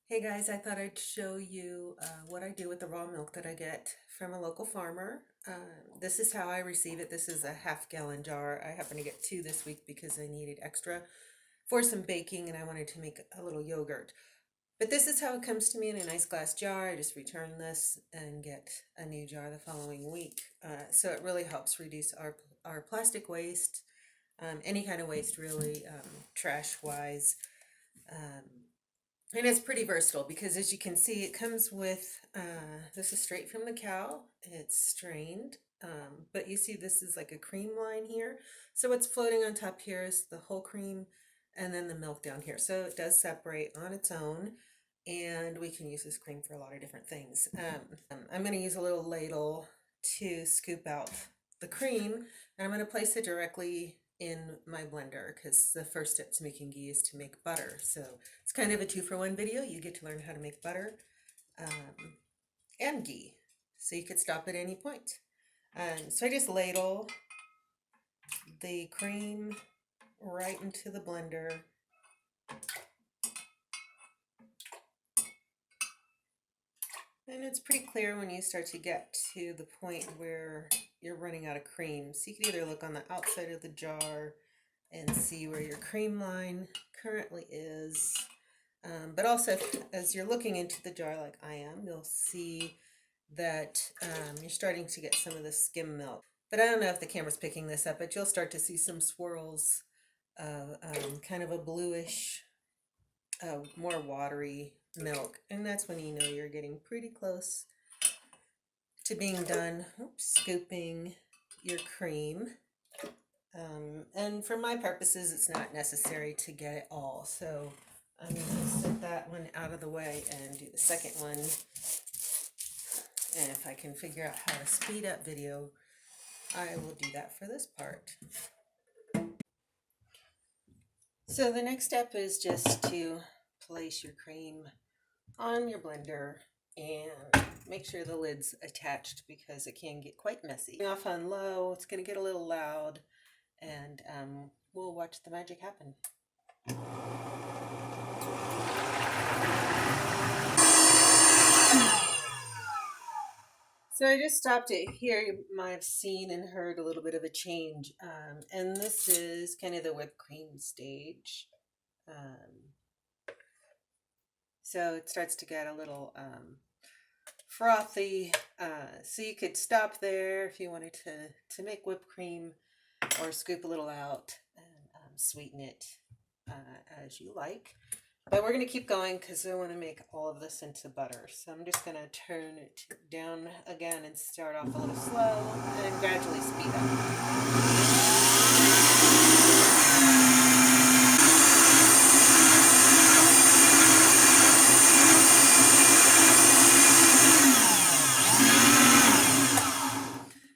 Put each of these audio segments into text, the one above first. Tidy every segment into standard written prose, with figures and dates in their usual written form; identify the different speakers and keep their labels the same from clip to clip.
Speaker 1: Hey guys, I thought I'd show you what I do with the raw milk that I get from a local farmer. This is how I receive it. This is a half-gallon jar. I happen to get two this week because I needed extra for some baking and I wanted to make a little yogurt. But this is how it comes to me in a nice glass jar. I just return this and get a new jar the following week. So it really helps reduce our plastic waste, any kind of waste really, trash-wise. Um, and it's pretty versatile because as you can see, it comes with, this is straight from the cow. It's strained, but you see this is like a cream line here. So what's floating on top here is the whole cream and then the milk down here. So it does separate on its own and we can use this cream for a lot of different things. I'm going to use a little ladle to scoop out the cream and I'm going to place it directly in my blender because the first step to making ghee is to make butter. So it's kind of a 2-for-1 video. You get to learn how to make butter and ghee. So you could stop at any point. So I just ladle the cream right into the blender. And it's pretty clear when you start to get to the point where you're running out of cream. So you can either look on the outside of the jar and see where your cream line currently is. But also, as you're looking into the jar like I am, you'll see that you're starting to get some of the skim milk. But I don't know if the camera's picking this up, but you'll start to see some swirls of kind of a bluish, more watery milk. And that's when you know you're getting pretty close to being done. Scooping your cream. And for my purposes, it's not necessary to get it all. So I'm going to set that one out of the way and do the second one. And if I can figure out how to speed up video, I will do that for this part. So the next step is just to place your cream on your blender and make sure the lid's attached because it can get quite messy. Off on low, it's going to get a little loud, and we'll watch the magic happen. So I just stopped it here. You might have seen and heard a little bit of a change. And this is kind of the whipped cream stage. So it starts to get a little frothy. So you could stop there if you wanted to make whipped cream or scoop a little out and sweeten it as you like. But we're going to keep going because I want to make all of this into butter. So I'm just going to turn it down again and start off a little slow and gradually speed up.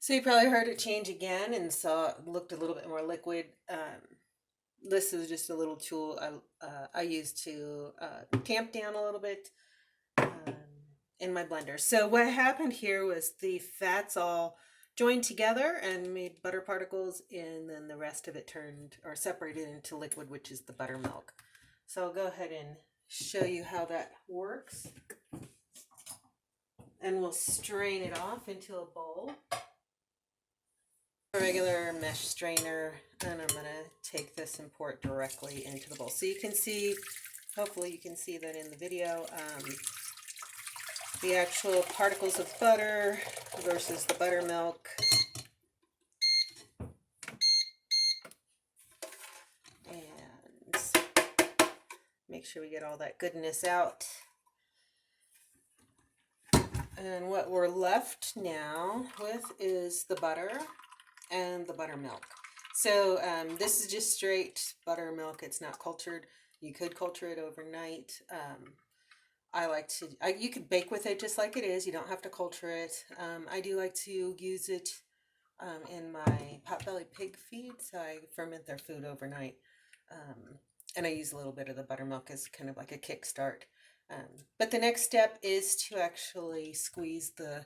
Speaker 1: So you probably heard it change again and saw it looked a little bit more liquid. This is just a little tool I use to tamp down a little bit in my blender. So what happened here was the fats all joined together and made butter particles, and then the rest of it turned or separated into liquid, which is the buttermilk. So I'll go ahead and show you how that works. And we'll strain it off into a bowl. A regular mesh strainer, and I'm going to take this and pour it directly into the bowl. So you can see, hopefully you can see that in the video, the actual particles of butter versus the buttermilk. And make sure we get all that goodness out. And what we're left now with is the butter and the buttermilk. So this is just straight buttermilk. It's not cultured. You could culture it overnight. I like to, you could bake with it just like it is. You don't have to culture it. I do like to use it in my potbelly pig feed. So I ferment their food overnight. And I use a little bit of the buttermilk as kind of like a kickstart. But the next step is to actually squeeze the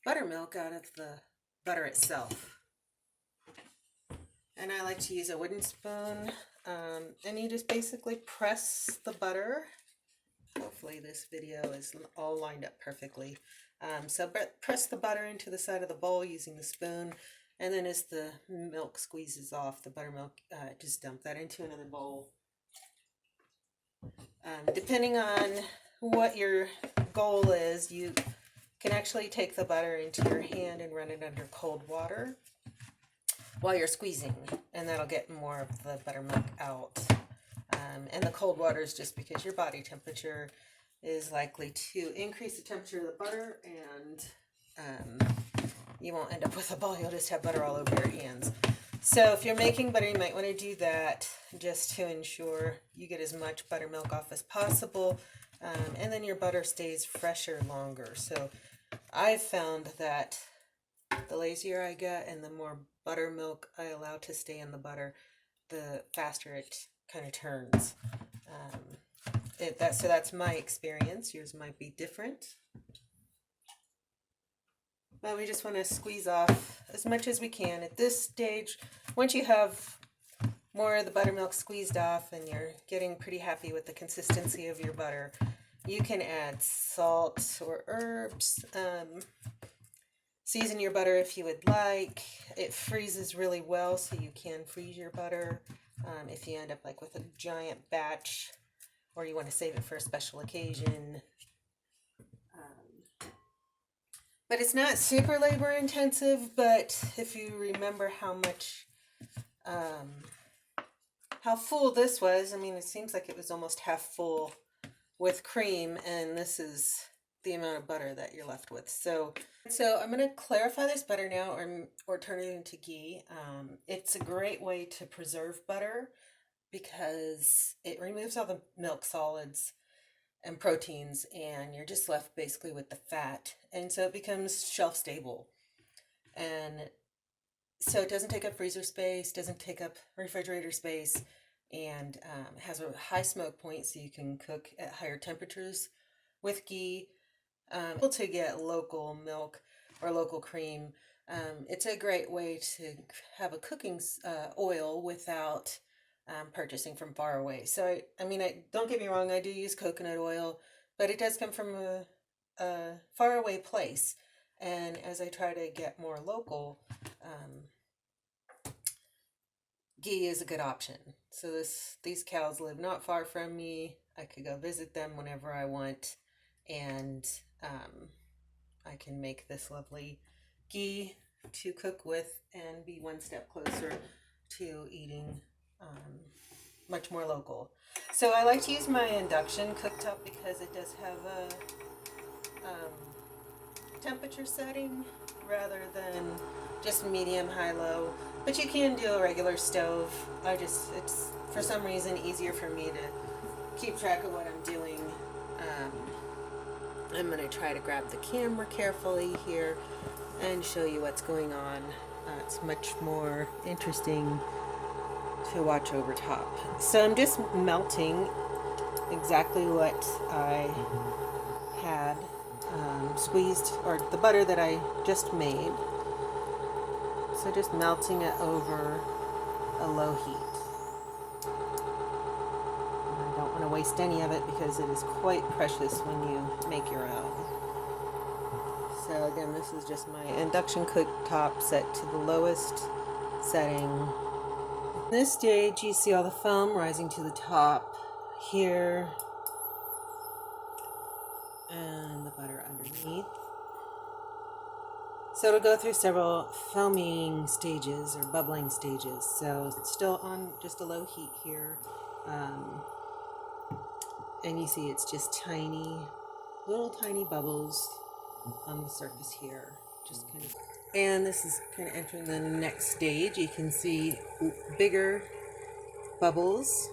Speaker 1: buttermilk out of the butter itself. And I like to use a wooden spoon, and you just basically press the butter Hopefully this video is all lined up perfectly. So press the butter into the side of the bowl using the spoon, and then as the milk squeezes off, the buttermilk, just dump that into another bowl. Depending on what your goal is, you can actually take the butter into your hand and run it under cold water while you're squeezing, and that'll get more of the buttermilk out. And the cold water is just because your body temperature is likely to increase the temperature of the butter, and you won't end up with a ball. You'll just have butter all over your hands. So if you're making butter, you might want to do that just to ensure you get as much buttermilk off as possible, and then your butter stays fresher longer. So I've found that the lazier I get and the more buttermilk I allow to stay in the butter, the faster it kind of turns. So that's my experience. Yours might be different. But we just want to squeeze off as much as we can. At this stage, once you have more of the buttermilk squeezed off and you're getting pretty happy with the consistency of your butter, you can add salt or herbs. Season your butter if you would like. It freezes really well, so you can freeze your butter if you end up like with a giant batch, or you want to save it for a special occasion. But it's not super labor intensive, but if you remember how much, how full this was, I mean, it seems like it was almost half full with cream, and this is the amount of butter that you're left with. So I'm going to clarify this butter now, or turn it into ghee. It's a great way to preserve butter because it removes all the milk solids and proteins, and you're just left basically with the fat, and so it becomes shelf stable, and so it doesn't take up freezer space, doesn't take up refrigerator space, and has a high smoke point, so you can cook at higher temperatures with ghee. Able to get local milk or local cream. It's a great way to have a cooking oil without purchasing from far away. So I mean, don't get me wrong, I do use coconut oil, but it does come from a far away place. And as I try to get more local, ghee is a good option. So these cows live not far from me. I could go visit them whenever I want, and I can make this lovely ghee to cook with and be one step closer to eating much more local. So I like to use my induction cooktop because it does have a temperature setting rather than just medium, high, low. But you can do a regular stove. It's for some reason easier for me to keep track of what I'm doing. I'm going to try to grab the camera carefully here and show you what's going on. It's much more interesting to watch over top. So I'm just melting exactly what I had squeezed, or the butter that I just made. So just melting it over a low heat. And I don't want to waste any of it because it is quite precious when you make your own. So again, this is just my induction cooktop set to the lowest setting. In this stage, you see all the foam rising to the top here, and the butter underneath. So it'll go through several foaming stages or bubbling stages. So it's still on just a low heat here. And you see it's just little tiny bubbles on the surface here. Just kind of, and this is kind of entering the next stage. You can see bigger bubbles,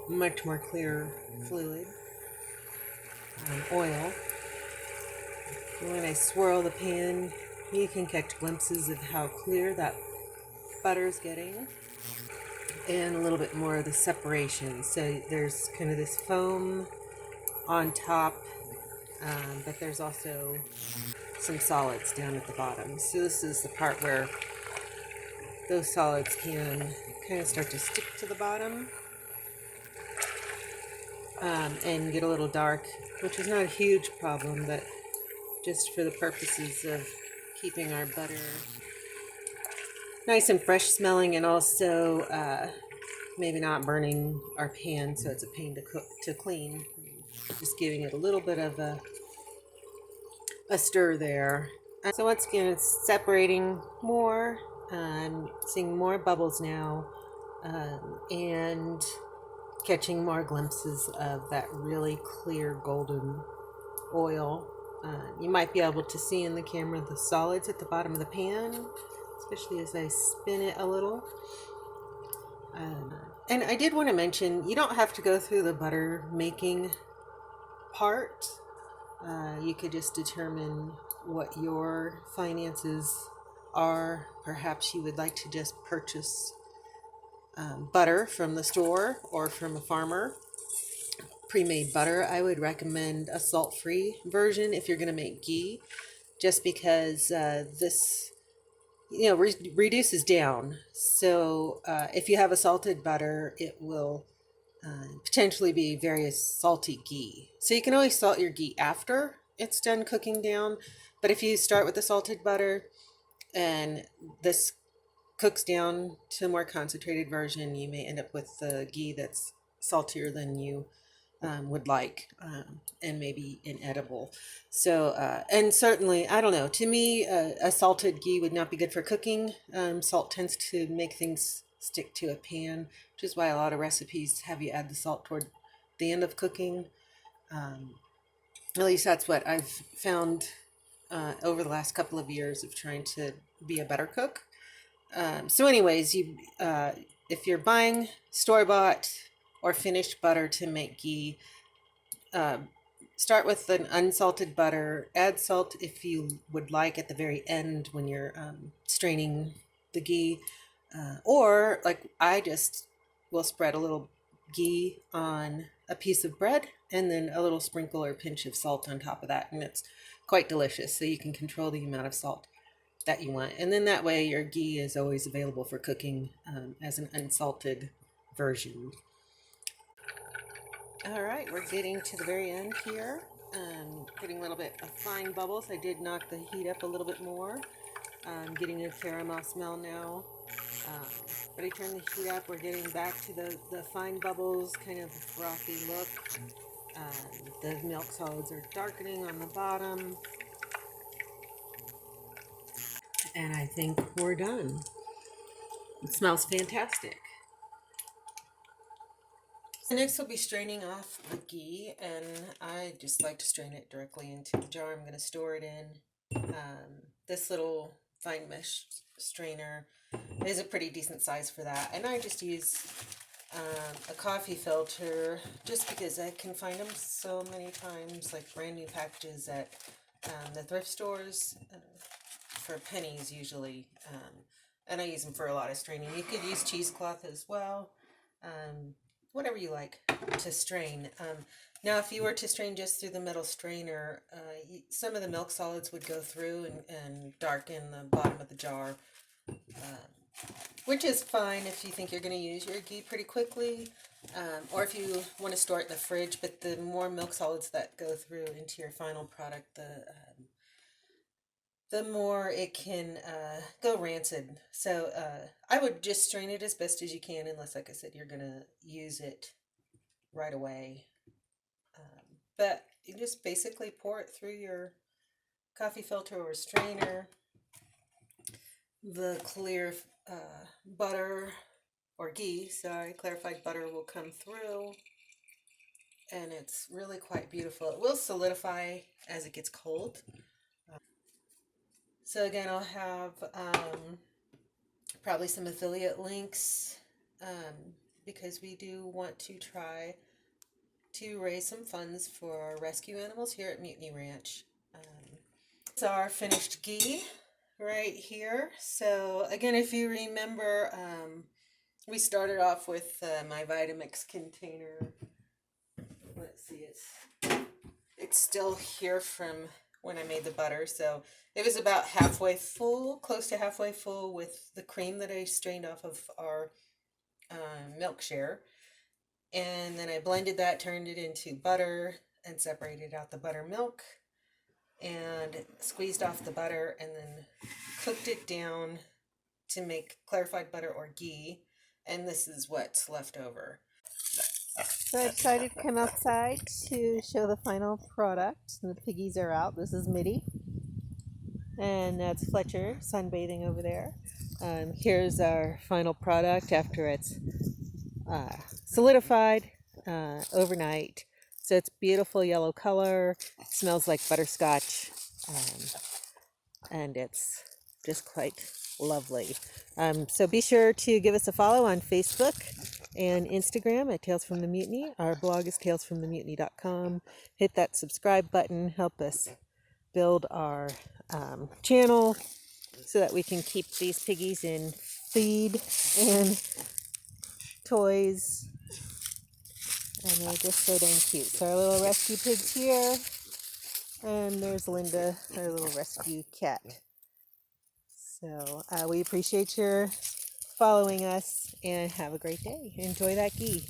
Speaker 1: much more clear fluid, oil. And when I swirl the pan, you can catch glimpses of how clear that butter is getting, and a little bit more of the separation. So there's kind of this foam on top, but there's also some solids down at the bottom. So this is the part where those solids can kind of start to stick to the bottom. and get a little dark, which is not a huge problem, but just for the purposes of keeping our butter nice and fresh smelling, and also maybe not burning our pan so it's a pain to cook to clean. Just giving it a little bit of a stir there. So once again, it's separating more. I'm seeing more bubbles now, and catching more glimpses of that really clear golden oil. You might be able to see in the camera the solids at the bottom of the pan, especially as I spin it a little. And I did want to mention, you don't have to go through the butter making part. You could just determine what your finances are. Perhaps you would like to just purchase butter from the store or from a farmer. Pre-made butter, I would recommend a salt-free version if you're going to make ghee, just because this reduces down. So if you have a salted butter, it will potentially be very salty ghee. So you can always salt your ghee after it's done cooking down, but if you start with the salted butter and this cooks down to a more concentrated version, you may end up with the ghee that's saltier than you would like, and maybe inedible. So, and certainly, I don't know, to me, a salted ghee would not be good for cooking. Salt tends to make things stick to a pan, which is why a lot of recipes have you add the salt toward the end of cooking. At least that's what I've found over the last couple of years of trying to be a better cook. So anyways, if you're buying store-bought or finished butter to make ghee, start with an unsalted butter. Add salt if you would like at the very end when you're straining the ghee. Or like I just will spread a little ghee on a piece of bread and then a little sprinkle or pinch of salt on top of that. And it's quite delicious. So you can control the amount of salt that you want. And then that way your ghee is always available for cooking as an unsalted version. All right, we're getting to the very end here. Getting a little bit of fine bubbles. I did knock the heat up a little bit more. Getting a caramel smell now. But I turned the heat up. We're getting back to the fine bubbles, kind of frothy look. The milk solids are darkening on the bottom. And I think we're done. It smells fantastic. Next we'll be straining off the ghee, and I just like to strain it directly into the jar I'm going to store it in. This little fine mesh strainer is a pretty decent size for that, and I just use a coffee filter just because I can find them so many times, like brand new packages at the thrift stores for pennies usually, and I use them for a lot of straining. You could use cheesecloth as well. Whatever you like to strain. Now, if you were to strain just through the metal strainer, some of the milk solids would go through and darken the bottom of the jar, which is fine if you think you're going to use your ghee pretty quickly, or if you want to store it in the fridge. But the more milk solids that go through into your final product, the more it can go rancid. So I would just strain it as best as you can, unless, like I said, you're going to use it right away. But you just basically pour it through your coffee filter or strainer. The clear butter or ghee, sorry, clarified butter will come through, and it's really quite beautiful. It will solidify as it gets cold. So again, I'll have probably some affiliate links because we do want to try to raise some funds for rescue animals here at Mutiny Ranch. It's our finished ghee right here. So again, if you remember, we started off with my Vitamix container. Let's see, it's still here from when I made the butter. So it was about halfway full, close to halfway full, with the cream that I strained off of our milk share. And then I blended that, turned it into butter, and separated out the buttermilk, and squeezed off the butter, and then cooked it down to make clarified butter or ghee. And this is what's left over.
Speaker 2: So I decided to come outside to show the final product. The piggies are out. This is Mitty. And that's Fletcher sunbathing over there. Here's our final product after it's solidified overnight. So it's beautiful yellow color, smells like butterscotch, and it's just quite lovely. So be sure to give us a follow on Facebook and Instagram at Tales from the Mutiny. Our blog is talesfromthemutiny.com. Hit that subscribe button, help us build our channel so that we can keep these piggies in feed and toys. And they're just so dang cute. So our little rescue pig's here. And there's Linda, our little rescue cat. So we appreciate your following us and have a great day. Enjoy that ghee.